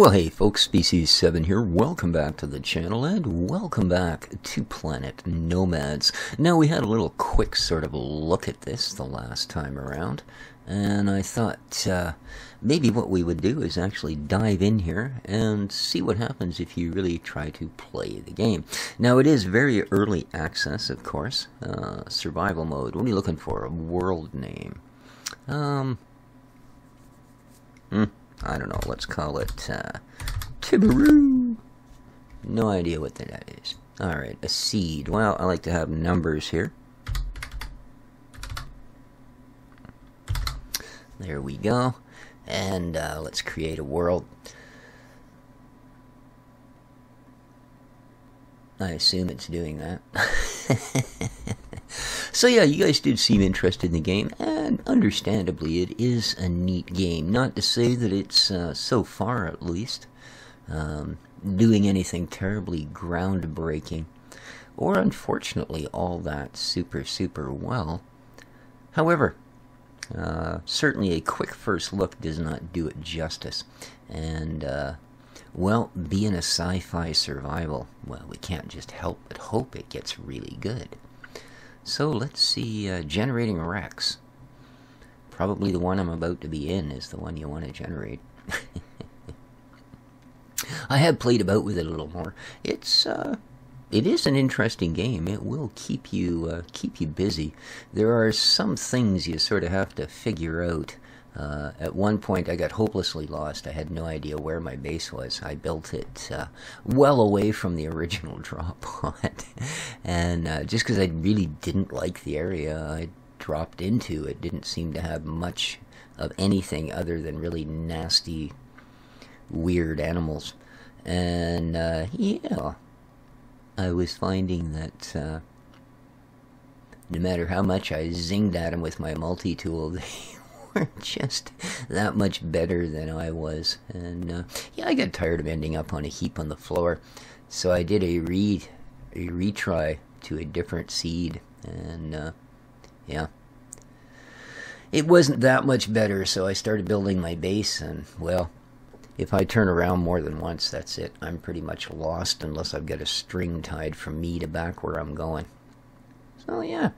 Well, hey folks, Species7 here. Welcome back to the channel and welcome back to Planet Nomads. Now, we had a little quick sort of look at this the last time around, and I thought maybe what we would do is actually dive in here and see what happens if you really try to play the game. Now, it is very early access, of course. Survival mode. What are you looking for? A world name. I don't know, let's call it Tibaroo. No idea what that is. Alright, a seed. Well, I like to have numbers here. There we go. And let's create a world. I assume it's doing that. So yeah, you guys did seem interested in the game, and understandably it is a neat game. Not to say that it's, so far at least, doing anything terribly groundbreaking, or unfortunately all that super well. However, certainly a quick first look does not do it justice, and well, being a sci-fi survival, well, we can't just help but hope it gets really good. So let's see, generating Rex. Probably the one I'm about to be in is the one you want to generate. I have played about with it a little more. It is an interesting game. It will keep you busy. There are some things you sort of have to figure out. At one point I got hopelessly lost. I had no idea where my base was. I built it well away from the original drop pod. And just because I really didn't like the area I dropped into, it didn't seem to have much of anything other than really nasty, weird animals. And yeah, I was finding that no matter how much I zinged at them with my multi-tool, they were just that much better than I was. And yeah, I got tired of ending up on a heap on the floor, so I did a retry to a different seed, and yeah, it wasn't that much better. So I started building my base, and well, if I turn around more than once, that's it. I'm pretty much lost unless I've got a string tied from me to back where I'm going. So yeah.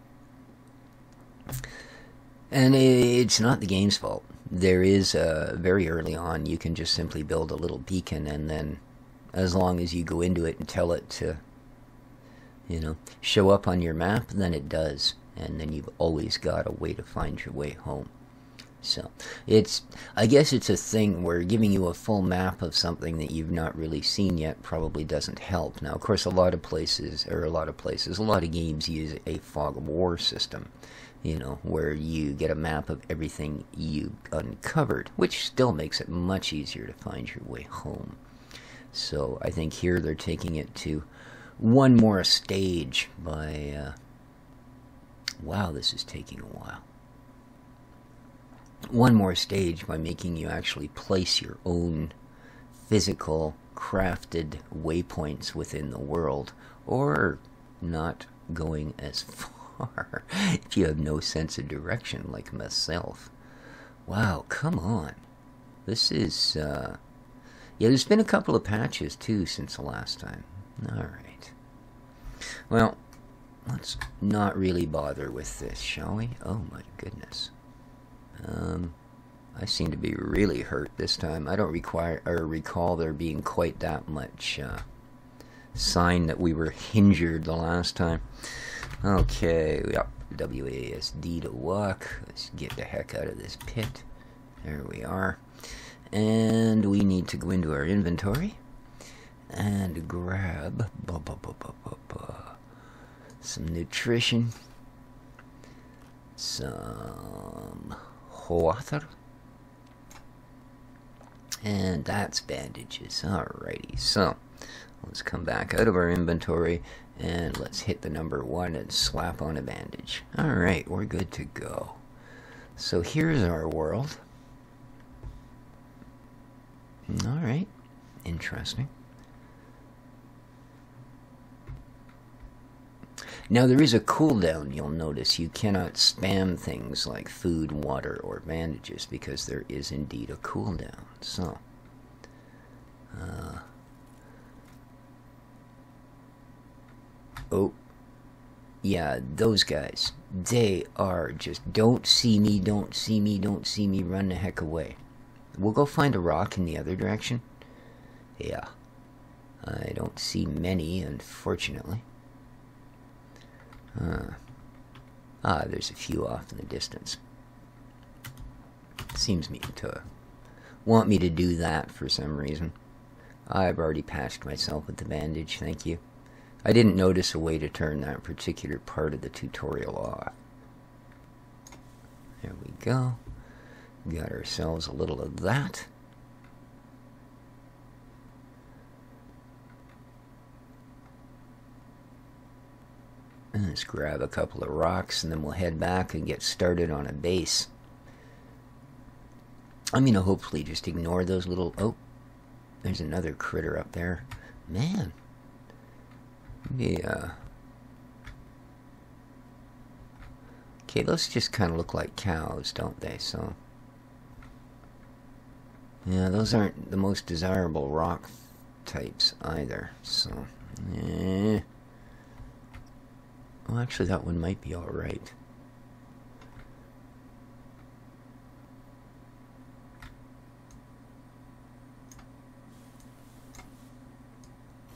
And it's not the game's fault. There is, very early on, you can just simply build a little beacon, and then as long as you go into it and tell it to, you know, show up on your map, then it does. And then you've always got a way to find your way home. So, I guess it's a thing where giving you a full map of something that you've not really seen yet probably doesn't help. Now, of course, a lot of games use a fog of war system. You know, where you get a map of everything you uncovered, which still makes it much easier to find your way home. So I think here they're taking it to one more stage by, wow, this is taking a while. One more stage by making you actually place your own physical, crafted waypoints within the world, or not going as far. If you have no sense of direction like myself. Wow, come on. This is, yeah, there's been a couple of patches, too, since the last time. Alright. Well, let's not really bother with this, shall we? Oh, my goodness. I seem to be really hurt this time. I don't recall there being quite that much, sign that we were injured the last time. Okay, yep, WASD to walk. Let's get the heck out of this pit. There we are. And we need to go into our inventory and grab some nutrition, some water, and that's bandages. Alrighty, so let's come back out of our inventory and let's hit the number 1 and slap on a bandage. Alright, we're good to go. So here's our world. Alright, interesting. Now there is a cooldown, you'll notice. You cannot spam things like food, water, or bandages because there is indeed a cooldown. So, Oh, yeah, those guys. They are just, don't see me, don't see me, don't see me, run the heck away. We'll go find a rock in the other direction. Yeah. I don't see many, unfortunately. There's a few off in the distance. Seems me to want me to do that for some reason. I've already patched myself with the bandage, thank you. I didn't notice a way to turn that particular part of the tutorial off. There we go. Got ourselves a little of that. And let's grab a couple of rocks and then we'll head back and get started on a base. I'm going to hopefully just ignore those little... Oh, there's another critter up there. Man. Yeah. Okay, those just kind of look like cows, don't they? So, yeah, those aren't the most desirable rock types either. So, well, actually, that one might be all right.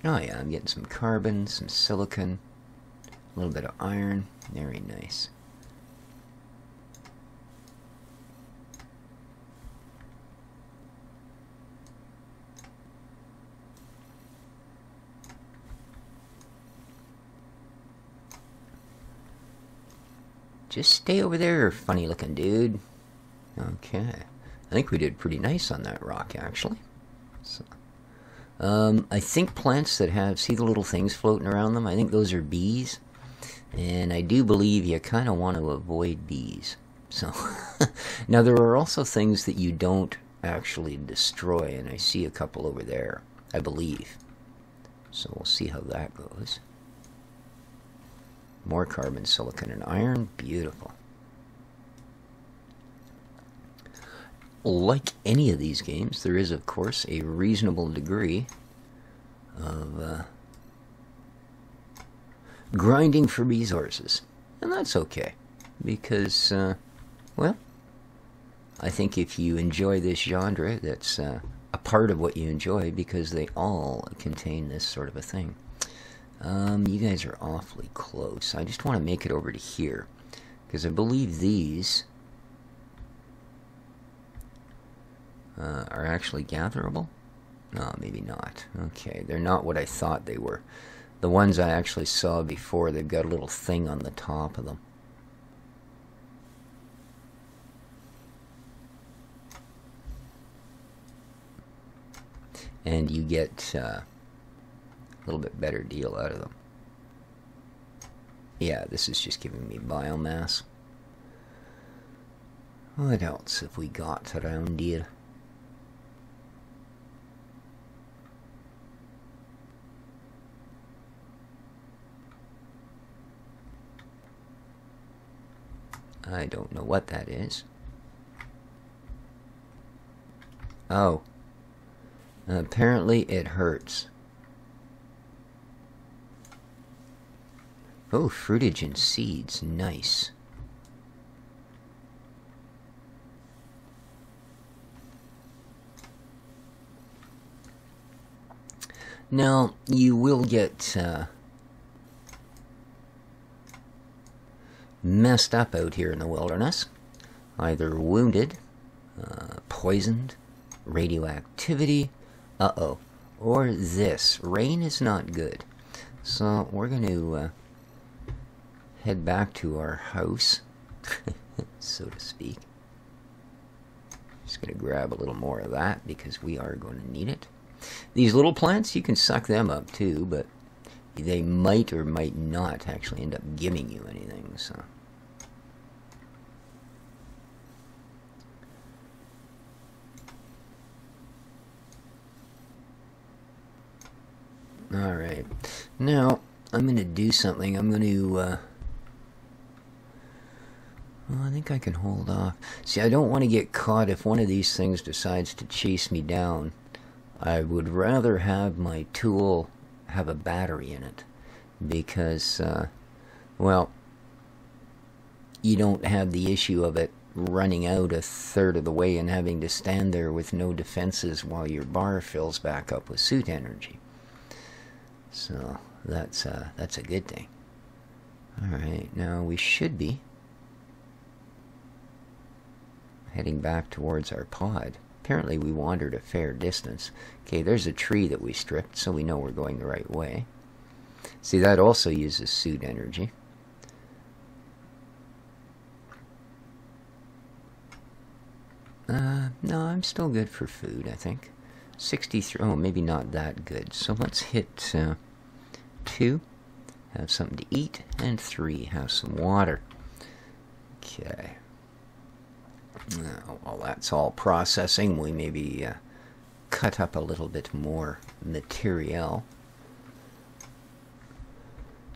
Oh yeah, I'm getting some carbon, some silicon, a little bit of iron. Very nice. Just stay over there, funny looking dude. Okay. I think we did pretty nice on that rock, actually. So, I think plants that have, see the little things floating around them? I think those are bees. And I do believe you kind of want to avoid bees. So, now there are also things that you don't actually destroy, and I see a couple over there, I believe. So we'll see how that goes. More carbon, silicon, and iron. Beautiful. Like any of these games, there is, of course, a reasonable degree of grinding for resources. And that's okay. Because, well, I think if you enjoy this genre, that's a part of what you enjoy, because they all contain this sort of a thing. You guys are awfully close. I just want to make it over to here, because I believe these are actually gatherable. No, maybe not. Okay, they're not what I thought they were. The ones I actually saw before, they've got a little thing on the top of them. And you get a little bit better deal out of them. Yeah, this is just giving me biomass. What else have we got around here? I don't know what that is. Oh. Apparently it hurts. Oh, fruitage and seeds. Nice. Now, you will get messed up out here in the wilderness. Either wounded, poisoned, radioactivity, or this. Rain is not good. So we're going to head back to our house, so to speak. Just going to grab a little more of that because we are going to need it. These little plants, you can suck them up too, but they might or might not actually end up giving you anything, so. Alright, now I'm going to do something. I'm going to, well, I think I can hold off. See, I don't want to get caught if one of these things decides to chase me down. I would rather have my tool have a battery in it because, well, you don't have the issue of it running out a third of the way and having to stand there with no defenses while your bar fills back up with suit energy. So that's a good thing. Alright, now we should be heading back towards our pod. Apparently we wandered a fair distance. Okay, there's a tree that we stripped, so we know we're going the right way. See, that also uses suit energy. No, I'm still good for food, I think. 63, oh, maybe not that good. So let's hit 2, have something to eat, and 3, have some water. Okay. Now, while that's all processing, we maybe cut up a little bit more material.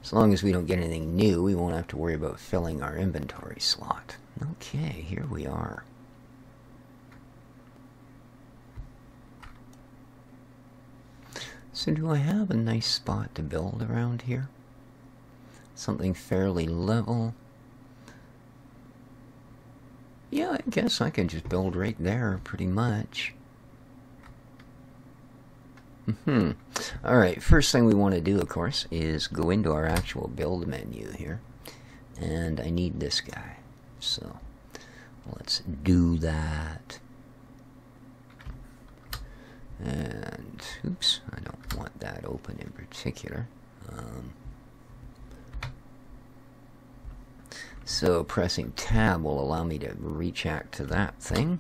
As long as we don't get anything new, we won't have to worry about filling our inventory slot. Okay, here we are. So do I have a nice spot to build around here? Something fairly level. Yeah, I guess I can just build right there, pretty much. Alright, first thing we want to do, of course, is go into our actual build menu here. And I need this guy. So, let's do that. And, oops, I don't want that open in particular. So pressing tab will allow me to reach out to that thing.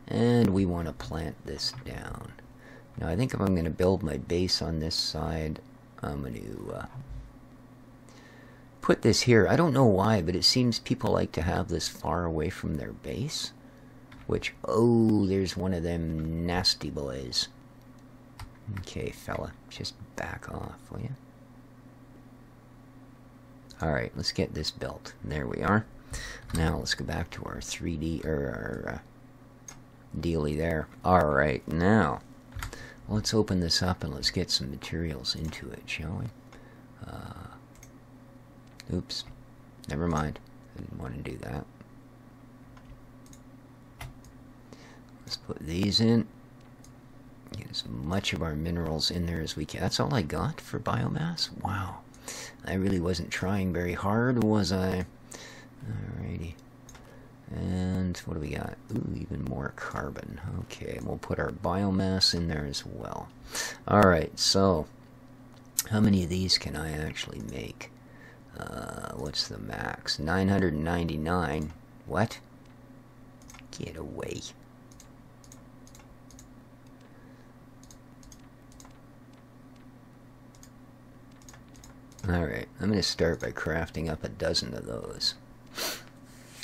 And we want to plant this down. Now I think if I'm going to build my base on this side, I'm going to put this here. I don't know why, but it seems people like to have this far away from their base. Which, oh, there's one of them nasty boys. Okay, fella, just back off, will you? Alright, let's get this built. There we are. Now let's go back to our 3D, or our dealy there. Alright, now, let's open this up and let's get some materials into it, shall we? Oops, never mind. I didn't want to do that. Let's put these in. Get as much of our minerals in there as we can. That's all I got for biomass? Wow. I really wasn't trying very hard, was I? Alrighty. And what do we got? Ooh, even more carbon. Okay, we'll put our biomass in there as well. Alright, so how many of these can I actually make? What's the max? 999. What? Get away. Alright, I'm going to start by crafting up a dozen of those.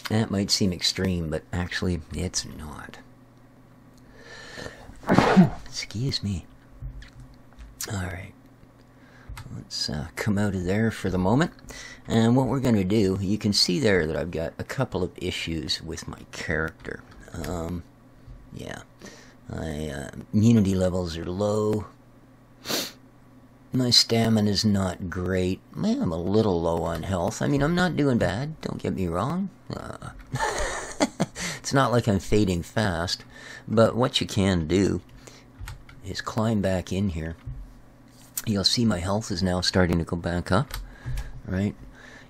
That might seem extreme, but actually, it's not. Excuse me. Alright. Let's come out of there for the moment. And what we're going to do, you can see there that I've got a couple of issues with my character. Yeah. My immunity levels are low. My stamina is not great. I'm a little low on health. I mean, I'm not doing bad, don't get me wrong. It's not like I'm fading fast. But what you can do is climb back in here. You'll see my health is now starting to go back up. Right?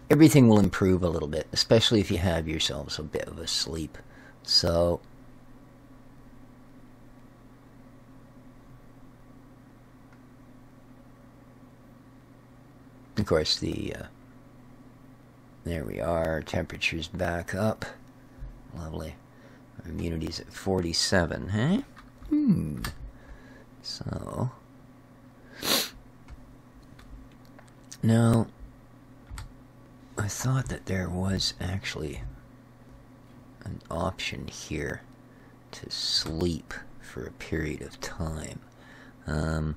Everything will improve a little bit, especially if you have yourselves a bit of a sleep. So of course, there we are, temperature's back up. Lovely. Our immunity's at 47, huh? So, now, I thought that there was actually an option here to sleep for a period of time. No.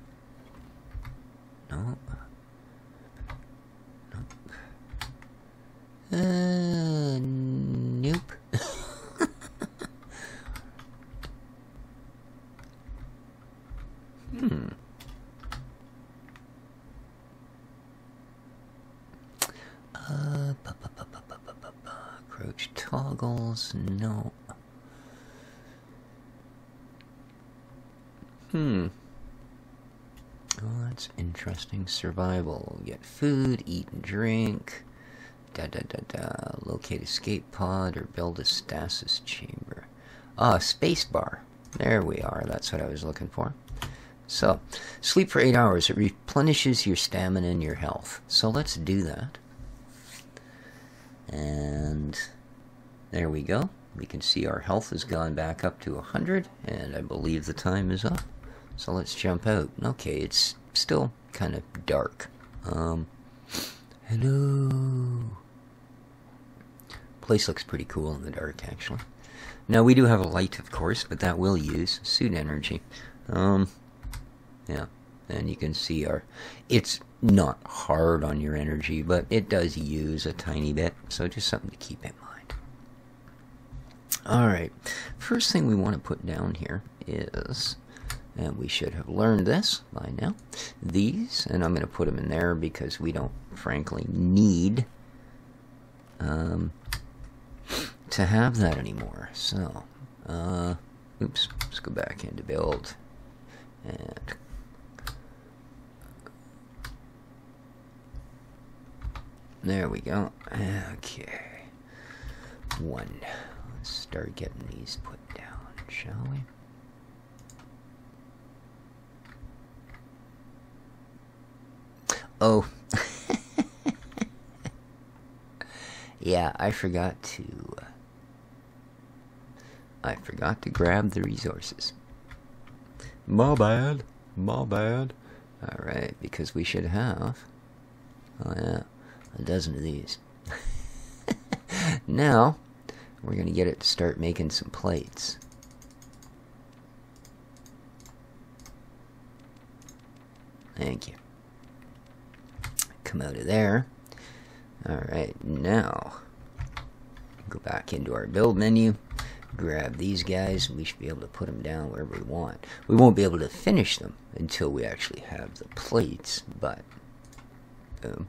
Nope. Crouch toggles, no. Oh, that's interesting. Survival. Get food, eat and drink. Locate escape pod or build a stasis chamber. Ah, space bar. There we are. That's what I was looking for. So, sleep for 8 hours. It replenishes your stamina and your health. So let's do that. And there we go. We can see our health has gone back up to 100, and I believe the time is up. So let's jump out. Okay, it's still kind of dark. Hello. Place looks pretty cool in the dark, actually. Now, we do have a light, of course, but that will use suit energy. Yeah, and you can see it's not hard on your energy, but it does use a tiny bit, so just something to keep in mind. Alright, first thing we want to put down here is, and we should have learned this by now, these, and I'm going to put them in there because we don't, frankly, need to have that anymore. So, oops, let's go back into build, and there we go. Okay, one. Let's start getting these put down, shall we? Oh, yeah, I forgot to grab the resources. My bad. Alright, because we should have, oh yeah, a dozen of these. Now, we're going to get it to start making some plates. Thank you. Come out of there. Alright, now, go back into our build menu. Grab these guys, and we should be able to put them down wherever we want. We won't be able to finish them until we actually have the plates, but boom.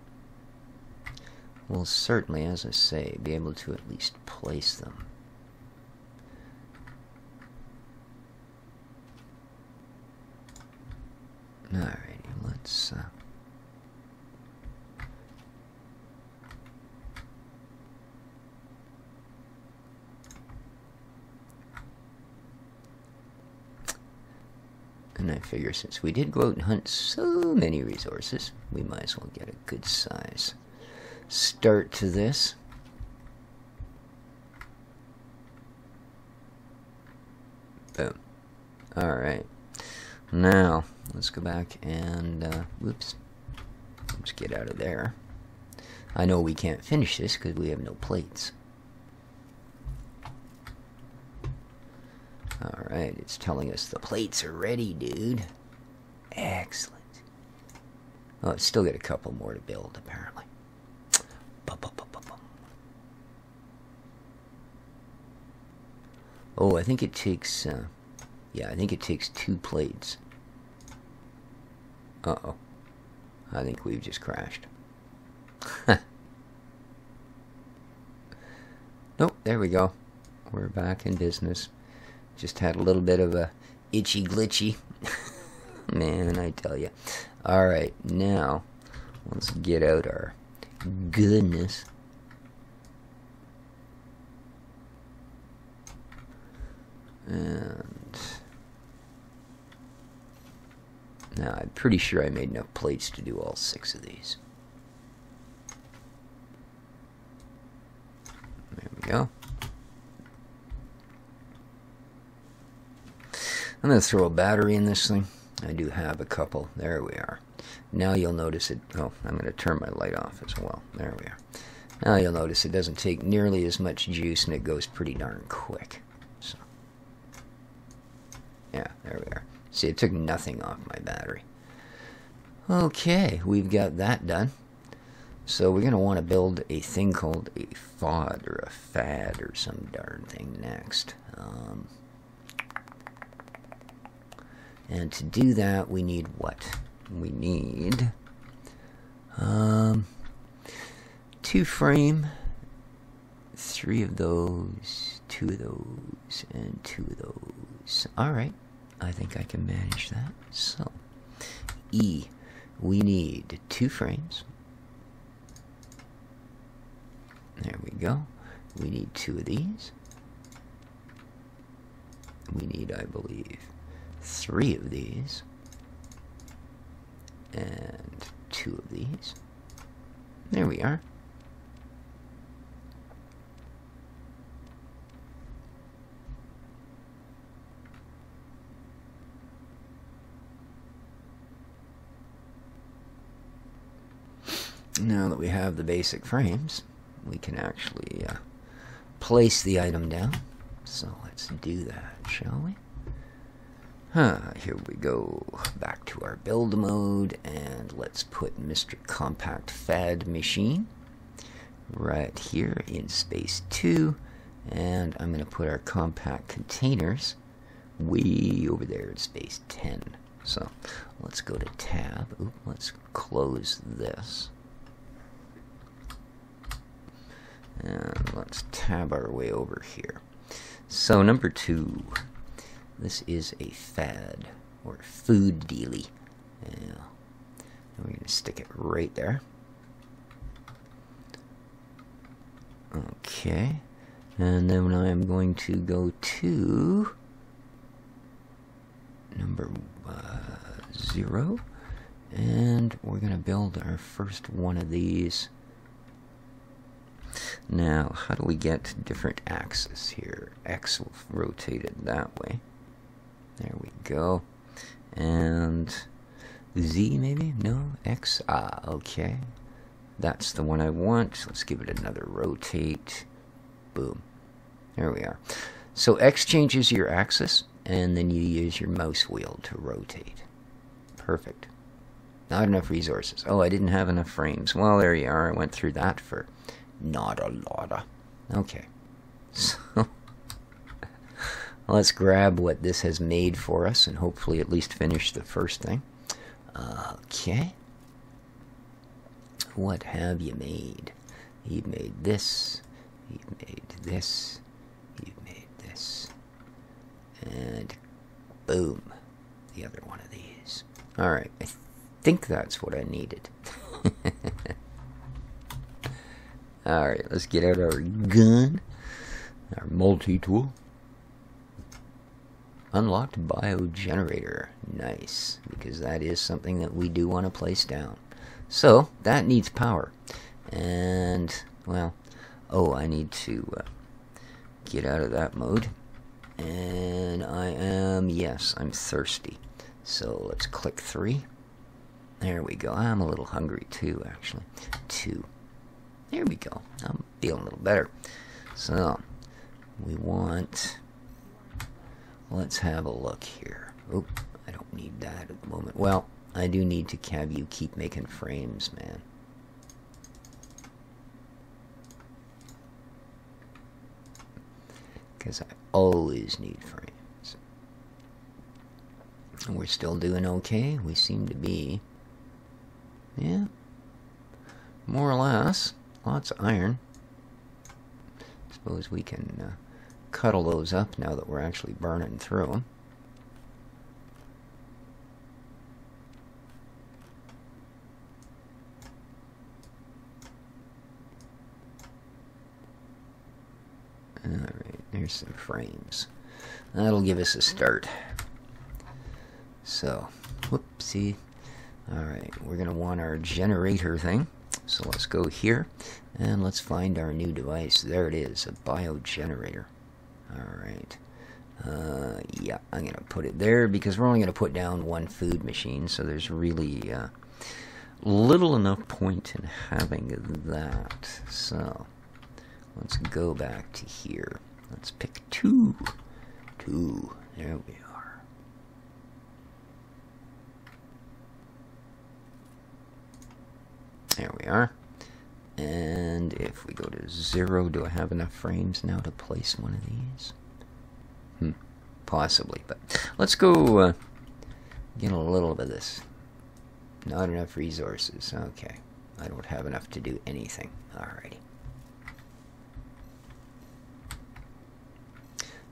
We'll certainly, as I say, be able to at least place them. Alrighty, let's and I figure since we did go out and hunt so many resources, we might as well get a good size start to this. Boom. Alright. Now, let's go back and, whoops. Let's get out of there. I know we can't finish this because we have no plates. Alright, it's telling us the plates are ready, dude. Excellent. Oh, it's still got a couple more to build, apparently. Oh, I think it takes, yeah, I think it takes 2 plates. Uh-oh. I think we've just crashed. Nope, there we go. We're back in business. Just had a little bit of a itchy glitchy. Man, I tell you. Alright, now, let's get out our goodness. And now I'm pretty sure I made enough plates to do all 6 of these. There we go. I'm going to throw a battery in this thing. I do have a couple. There we are. Now you'll notice it. Oh, I'm going to turn my light off as well. There we are. Now you'll notice it doesn't take nearly as much juice and it goes pretty darn quick. So, yeah, there we are. See, it took nothing off my battery. Okay, we've got that done. So we're going to want to build a thing called a FOD or a FAD or some darn thing next. And to do that, we need what? We need 2 2 frame, 3 of those, 2 of those, and 2 of those. Alright, I think I can manage that. So, E, we need 2 frames. There we go. We need 2 of these. We need, I believe, 3 of these. And 2 of these. There we are. Now that we have the basic frames, we can actually place the item down. So let's do that, shall we? Here we go. Back to our build mode, and let's put Mr. Compact Fad Machine right here in space 2. And I'm going to put our compact containers way over there in space 10. So let's go to tab. Oop, let's close this. And let's tab our way over here. So number 2, this is a fad or food dealie. Yeah. And we're going to stick it right there. Okay. And then I'm going to go to number 0. And we're going to build our first one of these. Now, how do we get different axes here? X will rotate it that way. There we go. And Z maybe? No? X? Ah, okay. That's the one I want. Let's give it another rotate. Boom. There we are. So X changes your axis, and then you use your mouse wheel to rotate. Perfect. Not enough resources. Oh, I didn't have enough frames. Well, there you are. I went through that for not a lotta. Okay. So let's grab what this has made for us and hopefully at least finish the first thing. Okay. What have you made? You've made this. You've made this. You've made this. And boom. The other one of these. Alright. I think that's what I needed. Alright, let's get out our gun, our multi-tool. Unlocked biogenerator. Nice, because that is something that we do want to place down. So, that needs power. And, well, oh, I need to get out of that mode. And I am, yes, I'm thirsty. So, let's click 3. There we go. I'm a little hungry too, actually. 2. There we go. I'm feeling a little better. So, we want... Let's have a look here. Oop, I don't need that at the moment. Well, I do need to have you keep making frames, man. Because I always need frames. And we're still doing okay. We seem to be... Yeah. More or less. Lots of iron. Suppose we can cuddle those up now that we're actually burning through them. Alright, there's some frames. That'll give us a start. So, whoopsie. Alright, we're going to want our generator thing. So let's go here, and let's find our new device. There it is, a biogenerator. Alright. Yeah, I'm going to put it there, because we're only going to put down one food machine, so there's really little enough point in having that. So, let's go back to here. Let's pick 2. 2. There we are. There we are. And if we go to 0, do I have enough frames now to place one of these? Possibly, but let's go get a little bit of this. Not enough resources. Okay. I don't have enough to do anything. Alrighty.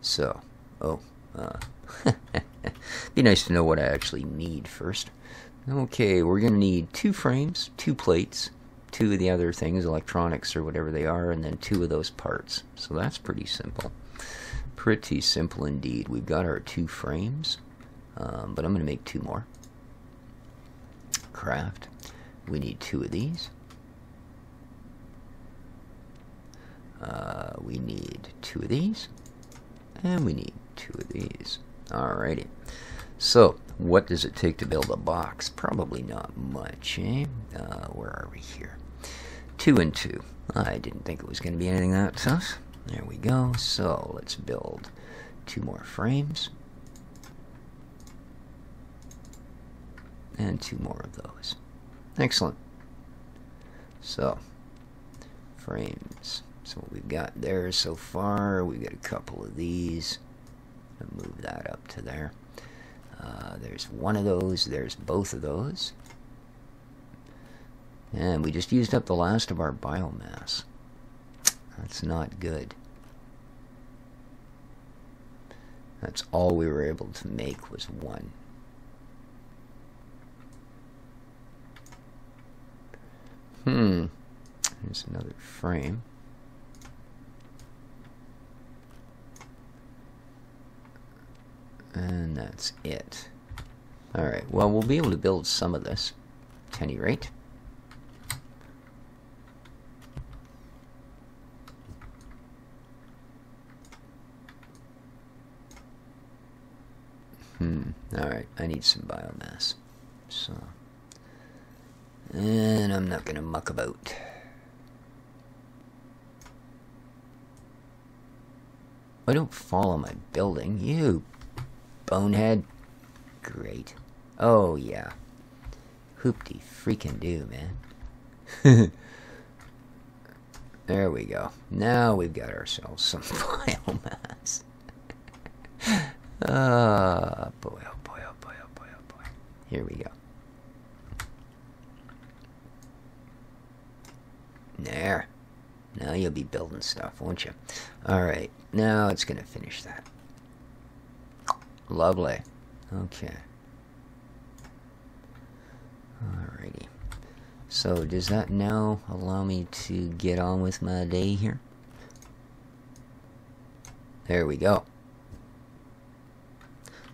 So, be nice to know what I actually need first. Okay, we're going to need 2 frames, 2 plates, 2 of the other things, electronics or whatever they are, and then 2 of those parts. So that's pretty simple. Pretty simple indeed. We've got our 2 frames, but I'm going to make 2 more. Craft. We need 2 of these. We need 2 of these. And we need 2 of these. Alrighty. So, what does it take to build a box? Probably not much, eh? Where are we here? 2 and 2. I didn't think it was going to be anything that tough. There we go. So, let's build 2 more frames. And 2 more of those. Excellent. So, frames. So what we've got there so far, we've got a couple of these. I'll move that up to there. There's 1 of those. There's both of those. And we just used up the last of our biomass. That's not good. That's all we were able to make was 1. Here's another frame. And that's it. Alright, well, we'll be able to build some of this, at any rate. Alright, I need some biomass. So, and I'm not going to muck about. I don't follow my building, you bonehead. Great. Oh, yeah. Hoopty freaking do, man. There we go. Now we've got ourselves some biomass. Boy, oh boy, oh boy, oh boy, oh boy. Here we go. There. Now you'll be building stuff, won't you? Alright, now it's going to finish that. Lovely. Okay. Alrighty. So, does that now allow me to get on with my day here? There we go.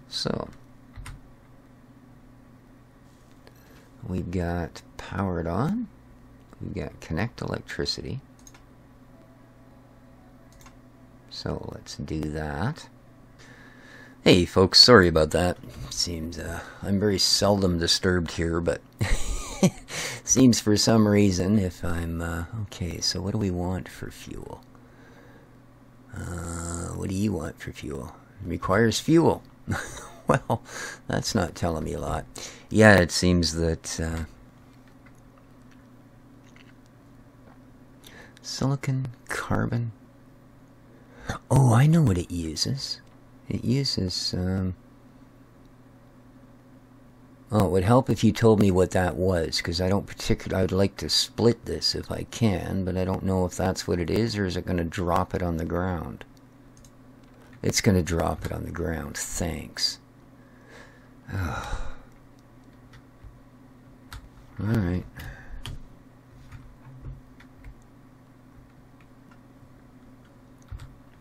So, we've got powered on. We've got connect electricity. So, let's do that. Hey folks, sorry about that. Seems I'm very seldom disturbed here, but seems for some reason if I'm okay, so what do we want for fuel? What do you want for fuel? It requires fuel. Well, that's not telling me a lot. Yeah, it seems that silicon, carbon. Oh, I know what it uses. It uses, oh, it would help if you told me what that was, because I don't particularly, I'd like to split this if I can, but I don't know if that's what it is, or is it going to drop it on the ground? It's going to drop it on the ground, thanks. Alright.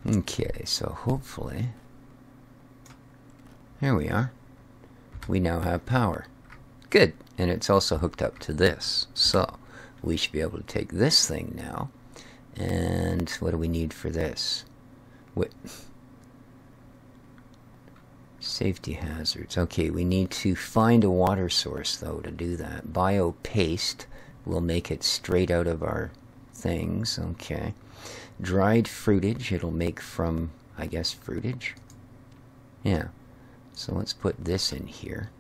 Okay, so hopefully... Here we are. We now have power. Good. And it's also hooked up to this. So, we should be able to take this thing now. And what do we need for this? What? Safety hazards. Okay, we need to find a water source, though, to do that. Bio paste will make it straight out of our things. Okay. Dried fruitage. It'll make from, I guess, fruitage. Yeah. So let's put this in here.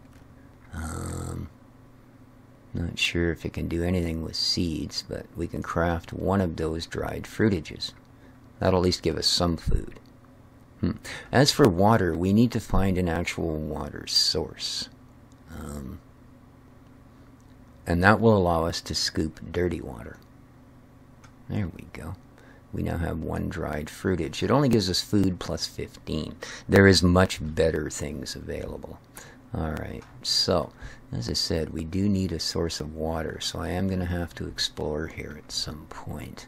Not sure if it can do anything with seeds, but we can craft 1 of those dried fruitages. That'll at least give us some food. As for water, we need to find an actual water source. And that will allow us to scoop dirty water. There we go. We now have 1 dried fruitage. It only gives us food plus 15. There is much better things available. Alright, so, as I said, we do need a source of water, so I am going to have to explore here at some point.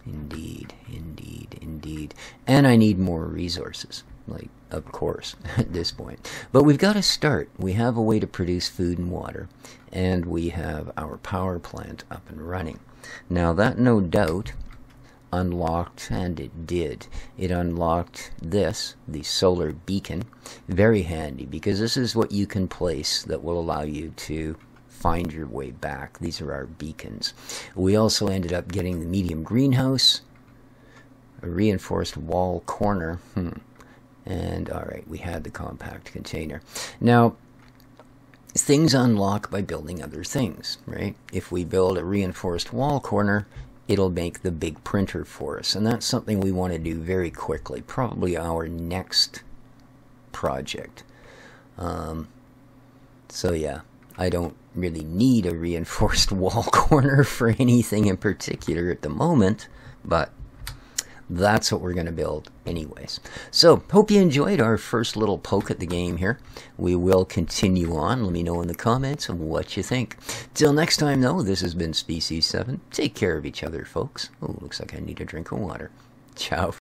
Indeed, indeed, indeed. And I need more resources, like, of course, at this point. But we've got to start. We have a way to produce food and water, and we have our power plant up and running. Now, that no doubt unlocked, and it did. It unlocked this, the solar beacon. Very handy, because this is what you can place that will allow you to find your way back. These are our beacons. We also ended up getting the medium greenhouse, a reinforced wall corner, and alright, we had the compact container. Now, things unlock by building other things, right? If we build a reinforced wall corner, it'll make the big printer for us, and that's something we want to do very quickly, probably our next project. So yeah, I don't really need a reinforced wall corner for anything in particular at the moment, but that's what we're going to build anyways. So, hope you enjoyed our first little poke at the game here. We will continue on. Let me know in the comments what you think. Till next time, though, this has been Species 7. Take care of each other, folks. Oh, looks like I need a drink of water. Ciao.